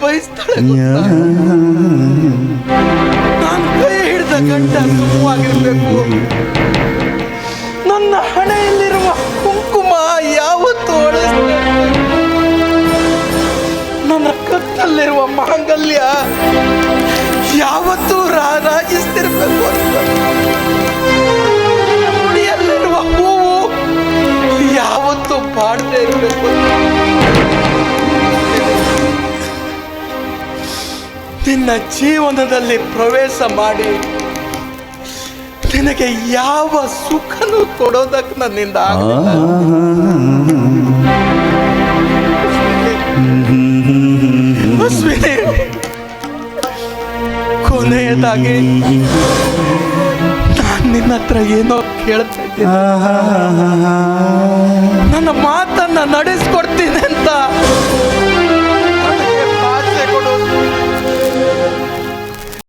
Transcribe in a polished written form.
ಬಯಸ್ತಾಳೆ. ನಾನು ಕೈ ಹಿಡಿದ ಗಂಟ ಸುಖವಾಗಿರ್ಬೇಕು. ನನ್ನ ಹಣೆಯಲ್ಲಿರುವ ಕುಂಕುಮ ಯಾವತ್ತೂ ಅಳಿಸ್ಬೇಕು. ನನ್ನ ಕತ್ತಲ್ಲಿರುವ ಮಾಂಗಲ್ಯ ಯಾವತ್ತೂ ರಾರಾಜಿಸ್ತಿರ್ಬೇಕು. ಮುಡಿಯಲ್ಲಿರುವ ಹೂವು ಯಾವತ್ತೂ ಬಾಡದೆ ಇರಬೇಕು. ನಿನ್ನ ಜೀವನದಲ್ಲಿ ಪ್ರವೇಶ ಮಾಡಿ ನಿನಗೆ ಯಾವ ಸುಖನೂ ಕೊಡೋದಕ್ಕೆ ನನ್ನಿಂದ ಆಗಲಿಲ್ಲ. ಅಶ್ವಿನಿ, ಕೊನೆಯದಾಗಿ ನಾನು ನಿನ್ನ ಹತ್ರ ಏನೋ ಕೇಳ್ತಾ ಇದ್ದೀನಿ.